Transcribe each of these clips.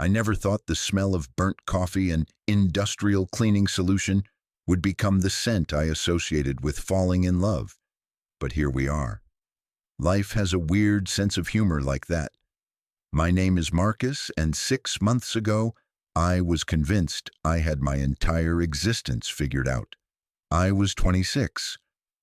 I never thought the smell of burnt coffee and industrial cleaning solution would become the scent I associated with falling in love. But here we are. Life has a weird sense of humor like that. My name is Marcus, and 6 months ago, I was convinced I had my entire existence figured out. I was 26,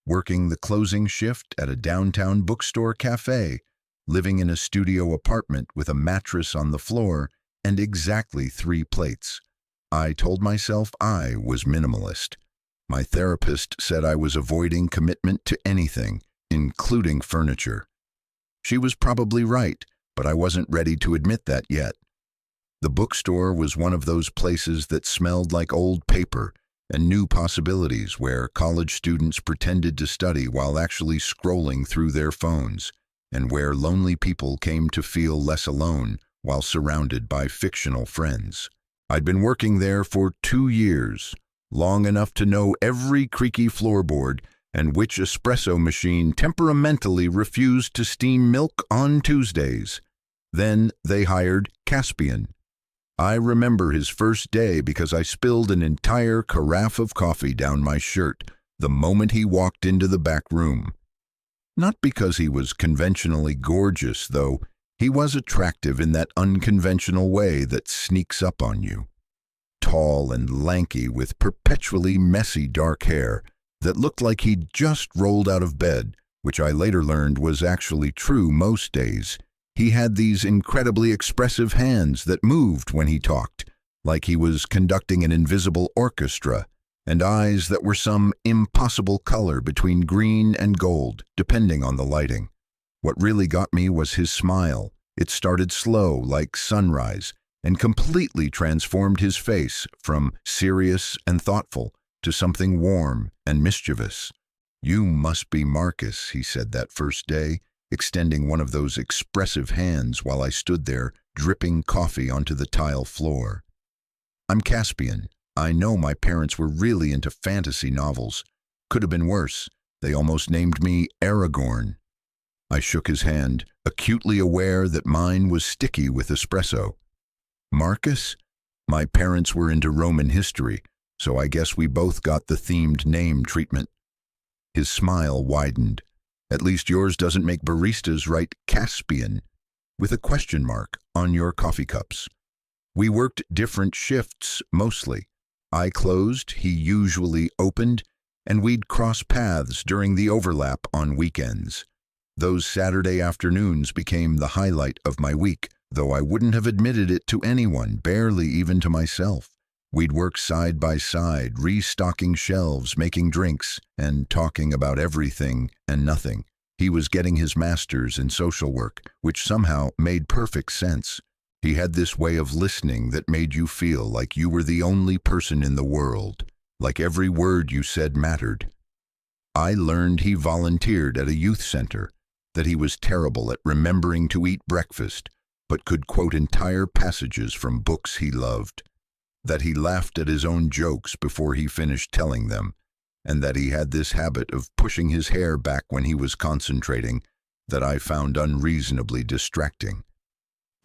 working the closing shift at a downtown bookstore cafe, living in a studio apartment with a mattress on the floor and exactly 3 plates. I told myself I was minimalist. My therapist said I was avoiding commitment to anything, including furniture. She was probably right, but I wasn't ready to admit that yet. The bookstore was one of those places that smelled like old paper and new possibilities, where college students pretended to study while actually scrolling through their phones, and where lonely people came to feel less alone while surrounded by fictional friends. I'd been working there for 2 years, long enough to know every creaky floorboard and which espresso machine temperamentally refused to steam milk on Tuesdays. Then they hired Caspian. I remember his first day because I spilled an entire carafe of coffee down my shirt the moment he walked into the back room. Not because he was conventionally gorgeous, though. He was attractive in that unconventional way that sneaks up on you. Tall and lanky with perpetually messy dark hair that looked like he'd just rolled out of bed, which I later learned was actually true most days. He had these incredibly expressive hands that moved when he talked, like he was conducting an invisible orchestra, and eyes that were some impossible color between green and gold, depending on the lighting. What really got me was his smile. It started slow, like sunrise, and completely transformed his face from serious and thoughtful to something warm and mischievous. "You must be Marcus," he said that first day, extending one of those expressive hands while I stood there, dripping coffee onto the tile floor. "I'm Caspian. I know my parents were really into fantasy novels. Could have been worse. They almost named me Aragorn." I shook his hand, acutely aware that mine was sticky with espresso. "Marcus? My parents were into Roman history, so I guess we both got the themed name treatment." His smile widened. "At least yours doesn't make baristas write Caspian with a question mark on your coffee cups." We worked different shifts mostly. I closed, he usually opened, and we'd cross paths during the overlap on weekends. Those Saturday afternoons became the highlight of my week, though I wouldn't have admitted it to anyone, barely even to myself. We'd work side by side, restocking shelves, making drinks, and talking about everything and nothing. He was getting his master's in social work, which somehow made perfect sense. He had this way of listening that made you feel like you were the only person in the world, like every word you said mattered. I learned he volunteered at a youth center, that he was terrible at remembering to eat breakfast, but could quote entire passages from books he loved, that he laughed at his own jokes before he finished telling them, and that he had this habit of pushing his hair back when he was concentrating that I found unreasonably distracting.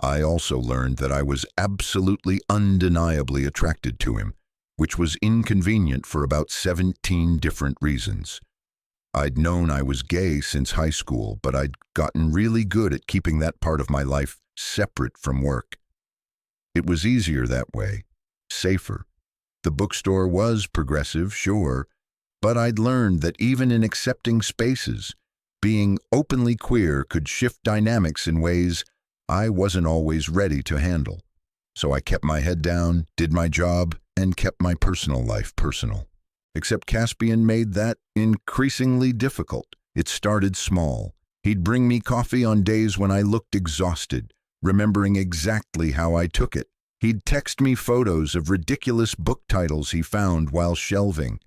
I also learned that I was absolutely undeniably attracted to him, which was inconvenient for about 17 different reasons. I'd known I was gay since high school, but I'd gotten really good at keeping that part of my life separate from work. It was easier that way, safer. The bookstore was progressive, sure, but I'd learned that even in accepting spaces, being openly queer could shift dynamics in ways I wasn't always ready to handle. So I kept my head down, did my job, and kept my personal life personal. Except Caspian made that increasingly difficult. It started small. He'd bring me coffee on days when I looked exhausted, remembering exactly how I took it. He'd text me photos of ridiculous book titles he found while shelving.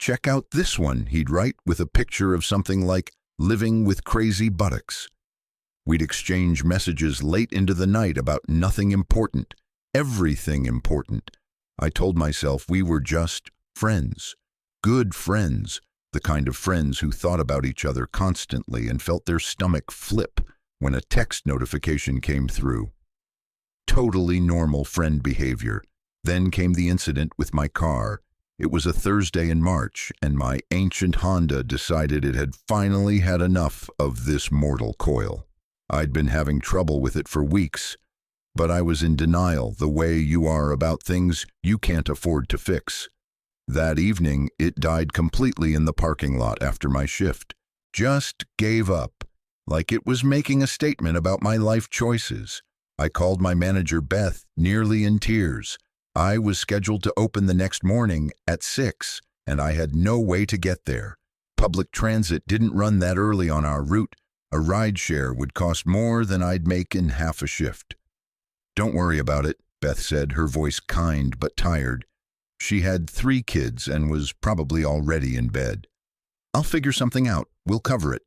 "Check out this one," he'd write, with a picture of something like "Living with Crazy Buttocks." We'd exchange messages late into the night about nothing important, everything important. I told myself we were just friends, good friends, the kind of friends who thought about each other constantly and felt their stomach flip when a text notification came through. Totally normal friend behavior. Then came the incident with my car. It was a Thursday in March, and my ancient Honda decided it had finally had enough of this mortal coil. I'd been having trouble with it for weeks, but I was in denial, the way you are about things you can't afford to fix. That evening, it died completely in the parking lot after my shift. Just gave up, like it was making a statement about my life choices. I called my manager, Beth, nearly in tears. I was scheduled to open the next morning at 6, and I had no way to get there. Public transit didn't run that early on our route. A rideshare would cost more than I'd make in half a shift. "Don't worry about it," Beth said, her voice kind but tired. She had 3 kids and was probably already in bed. "I'll figure something out. We'll cover it."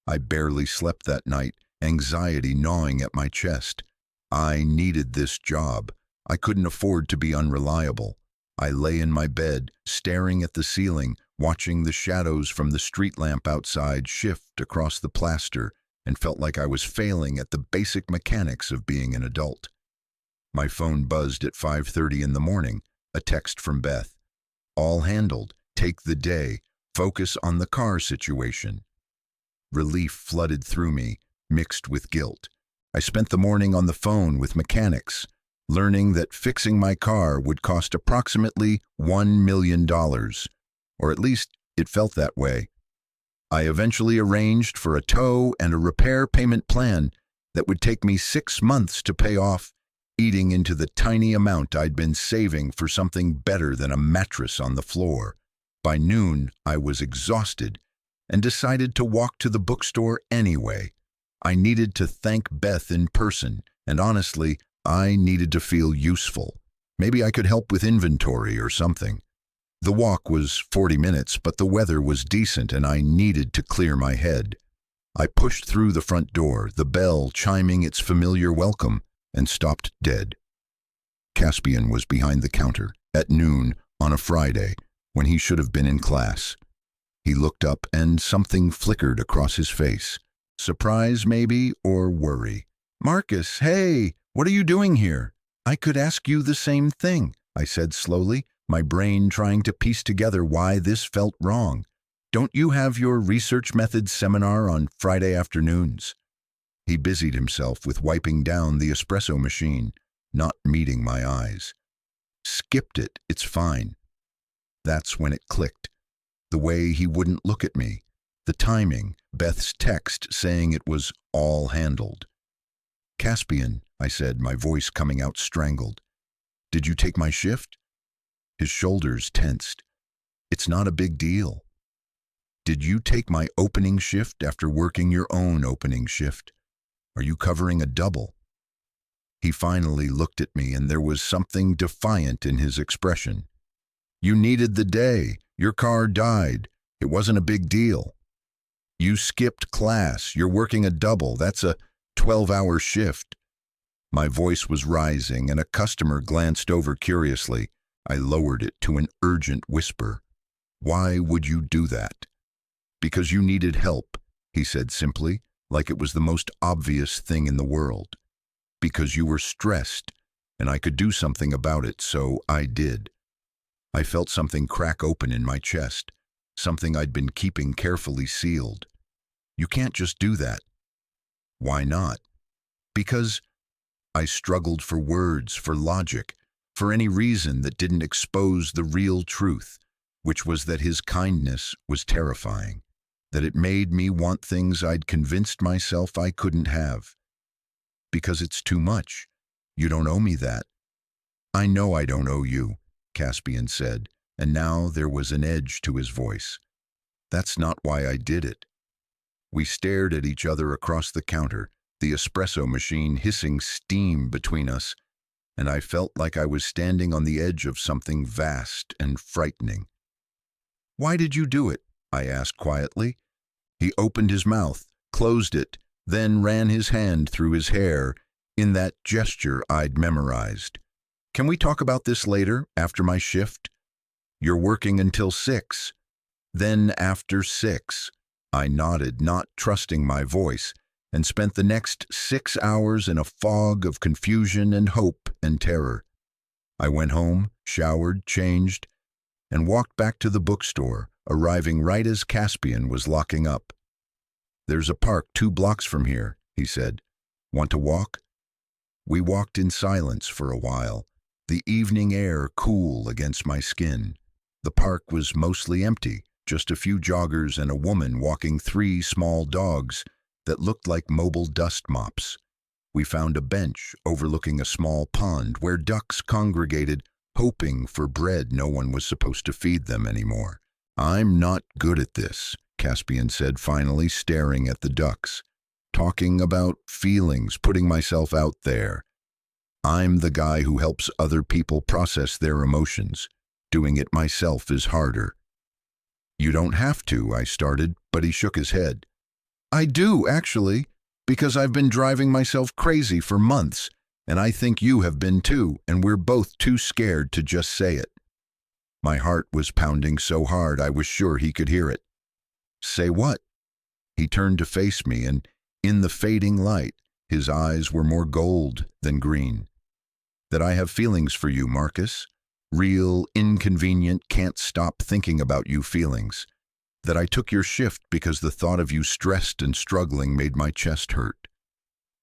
I barely slept that night, anxiety gnawing at my chest. I needed this job. I couldn't afford to be unreliable. I lay in my bed, staring at the ceiling, watching the shadows from the street lamp outside shift across the plaster, and felt like I was failing at the basic mechanics of being an adult. My phone buzzed at 5:30 in the morning, a text from Beth. "All handled. Take the day. Focus on the car situation." Relief flooded through me, mixed with guilt. I spent the morning on the phone with mechanics, learning that fixing my car would cost approximately $1 million, or at least it felt that way. I eventually arranged for a tow and a repair payment plan that would take me 6 months to pay off, eating into the tiny amount I'd been saving for something better than a mattress on the floor. By noon, I was exhausted and decided to walk to the bookstore anyway. I needed to thank Beth in person, and honestly, I needed to feel useful. Maybe I could help with inventory or something. The walk was 40 minutes, but the weather was decent and I needed to clear my head. I pushed through the front door, the bell chiming its familiar welcome, and stopped dead. Caspian was behind the counter, at noon, on a Friday, when he should have been in class. He looked up and something flickered across his face. Surprise, maybe, or worry. "Marcus, hey, what are you doing here?" "I could ask you the same thing," I said slowly, my brain trying to piece together why this felt wrong. "Don't you have your research methods seminar on Friday afternoons?" He busied himself with wiping down the espresso machine, not meeting my eyes. "Skipped it, it's fine." That's when it clicked. The way he wouldn't look at me. The timing, Beth's text saying it was all handled. "Caspian," I said, my voice coming out strangled. "Did you take my shift?" His shoulders tensed. "It's not a big deal." "Did you take my opening shift after working your own opening shift? Are you covering a double?" He finally looked at me, and there was something defiant in his expression. "You needed the day. Your car died. It wasn't a big deal. You skipped class. You're working a double. That's a 12-hour shift." My voice was rising, and a customer glanced over curiously. I lowered it to an urgent whisper. "Why would you do that?" "Because you needed help," he said simply, like it was the most obvious thing in the world. "Because you were stressed, and I could do something about it, so I did." I felt something crack open in my chest, something I'd been keeping carefully sealed. "You can't just do that." "Why not?" "Because—" I struggled for words, for logic, for any reason that didn't expose the real truth, which was that his kindness was terrifying, that it made me want things I'd convinced myself I couldn't have. "Because it's too much. You don't owe me that." "I know I don't owe you," Caspian said, and now there was an edge to his voice. "That's not why I did it." We stared at each other across the counter, the espresso machine hissing steam between us, and I felt like I was standing on the edge of something vast and frightening. "Why did you do it?" I asked quietly. He opened his mouth, closed it, then ran his hand through his hair in that gesture I'd memorized. "Can we talk about this later, after my shift?" "You're working until 6. "Then after 6. I nodded, not trusting my voice. and spent the next 6 hours in a fog of confusion and hope and terror. I went home, showered, changed, and walked back to the bookstore, arriving right as Caspian was locking up. "There's a park 2 blocks from here," he said. "Want to walk?" We walked in silence for a while, the evening air cool against my skin. The park was mostly empty, just a few joggers and a woman walking 3 small dogs that looked like mobile dust mops. We found a bench overlooking a small pond where ducks congregated, hoping for bread. No one was supposed to feed them anymore. "I'm not good at this," Caspian said, finally, staring at the ducks. "Talking about feelings, putting myself out there. I'm the guy who helps other people process their emotions. Doing it myself is harder." "You don't have to," I started, but he shook his head. "I do, actually, because I've been driving myself crazy for months, and I think you have been too, and we're both too scared to just say it." My heart was pounding so hard I was sure he could hear it. "Say what?" He turned to face me, and in the fading light, his eyes were more gold than green. "That I have feelings for you, Marcus. Real, inconvenient, can't stop thinking about you feelings. That I took your shift because the thought of you stressed and struggling made my chest hurt.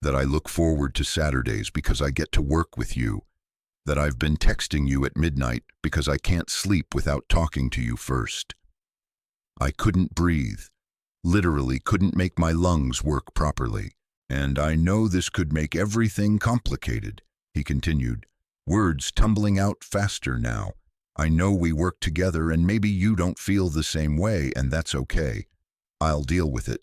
That I look forward to Saturdays because I get to work with you. That I've been texting you at midnight because I can't sleep without talking to you first." I couldn't breathe, literally couldn't make my lungs work properly. "And I know this could make everything complicated," he continued, words tumbling out faster now. "I know we work together and maybe you don't feel the same way, and that's okay. I'll deal with it.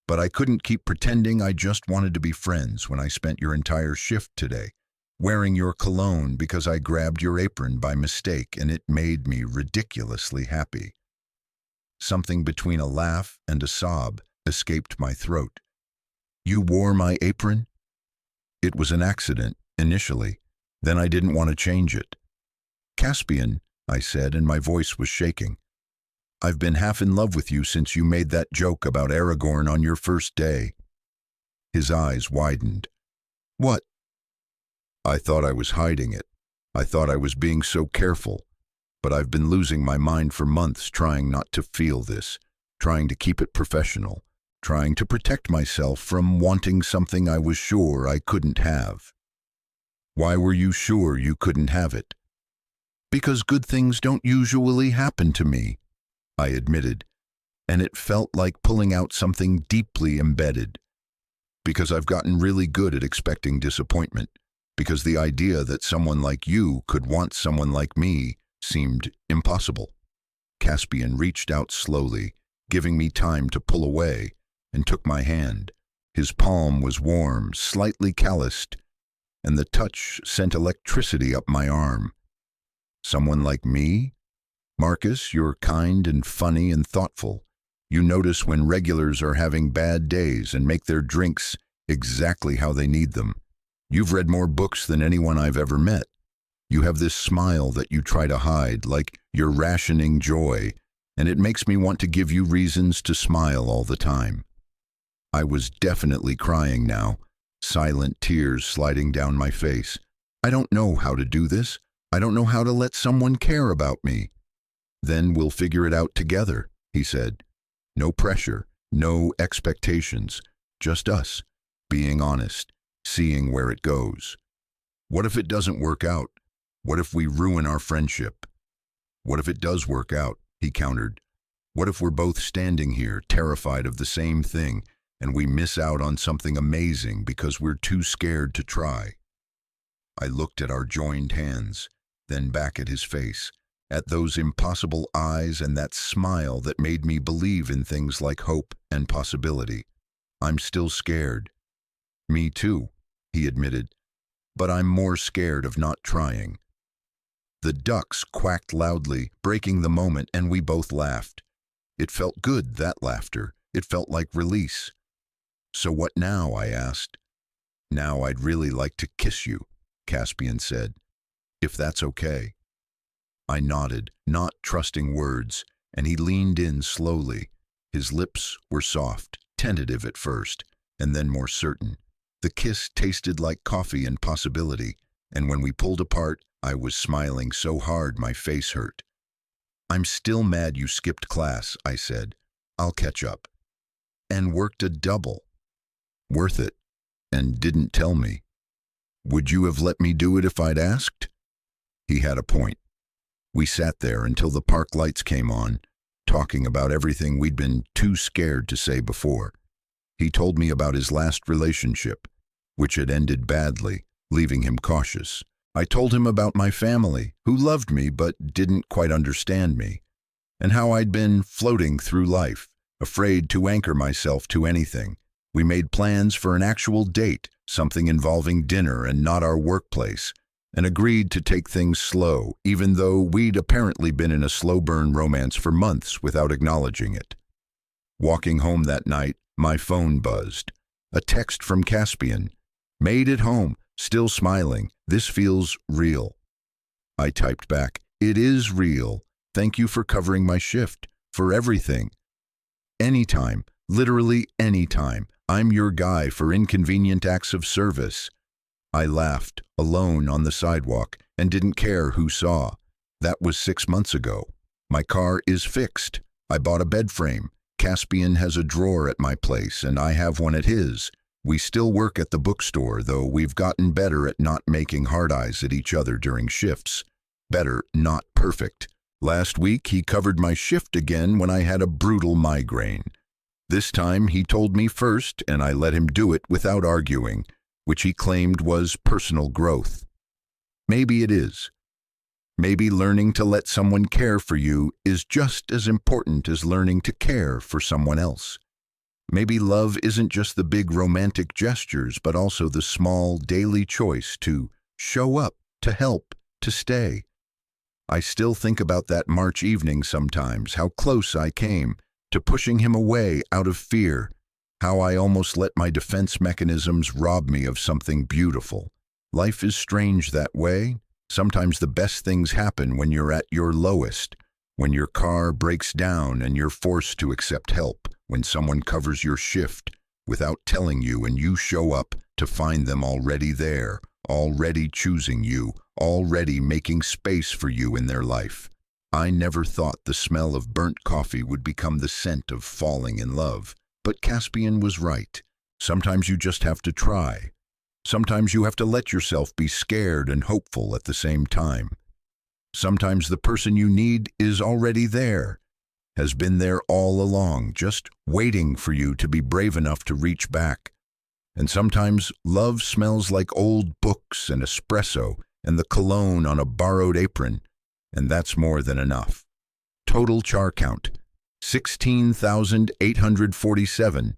But I couldn't keep pretending I just wanted to be friends when I spent your entire shift today, wearing your cologne because I grabbed your apron by mistake and it made me ridiculously happy." Something between a laugh and a sob escaped my throat. "You wore my apron?" "It was an accident, initially. Then I didn't want to change it." "Caspian," I said, and my voice was shaking. "I've been half in love with you since you made that joke about Aragorn on your first day." His eyes widened. "What?" I thought I was hiding it. I thought I was being so careful. But I've been losing my mind for months trying not to feel this, trying to keep it professional, trying to protect myself from wanting something I was sure I couldn't have. "Why were you sure you couldn't have it?" "Because good things don't usually happen to me," I admitted, and it felt like pulling out something deeply embedded. "Because I've gotten really good at expecting disappointment. Because the idea that someone like you could want someone like me seemed impossible." Caspian reached out slowly, giving me time to pull away, and took my hand. His palm was warm, slightly calloused, and the touch sent electricity up my arm. "Someone like me? Marcus, you're kind and funny and thoughtful. You notice when regulars are having bad days and make their drinks exactly how they need them. You've read more books than anyone I've ever met. You have this smile that you try to hide, like you're rationing joy, and it makes me want to give you reasons to smile all the time." I was definitely crying now, silent tears sliding down my face. "I don't know how to do this. I don't know how to let someone care about me." "Then we'll figure it out together," he said. "No pressure, no expectations, just us, being honest, seeing where it goes. What if it doesn't work out? What if we ruin our friendship?" "What if it does work out?" he countered. "What if we're both standing here, terrified of the same thing, and we miss out on something amazing because we're too scared to try?" I looked at our joined hands, then back at his face, at those impossible eyes and that smile that made me believe in things like hope and possibility. "I'm still scared." "Me too," he admitted, "but I'm more scared of not trying." The ducks quacked loudly, breaking the moment, and we both laughed. It felt good, that laughter. It felt like release. "So what now?" I asked. "Now I'd really like to kiss you," Caspian said, "if that's okay." I nodded, not trusting words, and he leaned in slowly. His lips were soft, tentative at first, and then more certain. The kiss tasted like coffee and possibility, and when we pulled apart, I was smiling so hard my face hurt. "I'm still mad you skipped class," I said. "I'll catch up." And worked a double. Worth it. And didn't tell me. Would you have let me do it if I'd asked? He had a point. We sat there until the park lights came on, talking about everything we'd been too scared to say before. He told me about his last relationship, which had ended badly, leaving him cautious. I told him about my family, who loved me but didn't quite understand me, and how I'd been floating through life, afraid to anchor myself to anything. We made plans for an actual date, something involving dinner and not our workplace, and agreed to take things slow, even though we'd apparently been in a slow-burn romance for months without acknowledging it. Walking home that night, my phone buzzed. A text from Caspian. "Made it home, still smiling. This feels real." I typed back, "It is real. Thank you for covering my shift, for everything. Anytime, literally anytime, I'm your guy for inconvenient acts of service." I laughed, alone on the sidewalk, and didn't care who saw. That was 6 months ago. My car is fixed. I bought a bed frame. Caspian has a drawer at my place, and I have one at his. We still work at the bookstore, though we've gotten better at not making hard eyes at each other during shifts. Better, not perfect. Last week, he covered my shift again when I had a brutal migraine. This time, he told me first, and I let him do it without arguing, which he claimed was personal growth. Maybe it is. Maybe learning to let someone care for you is just as important as learning to care for someone else. Maybe love isn't just the big romantic gestures, but also the small, daily choice to show up, to help, to stay. I still think about that March evening sometimes, how close I came to pushing him away out of fear, how I almost let my defense mechanisms rob me of something beautiful. Life is strange that way. Sometimes the best things happen when you're at your lowest, when your car breaks down and you're forced to accept help, when someone covers your shift without telling you and you show up to find them already there, already choosing you, already making space for you in their life. I never thought the smell of burnt coffee would become the scent of falling in love, but Caspian was right. Sometimes you just have to try. Sometimes you have to let yourself be scared and hopeful at the same time. Sometimes the person you need is already there, has been there all along, just waiting for you to be brave enough to reach back. And sometimes love smells like old books and espresso and the cologne on a borrowed apron, and that's more than enough. Total char count, 16,847,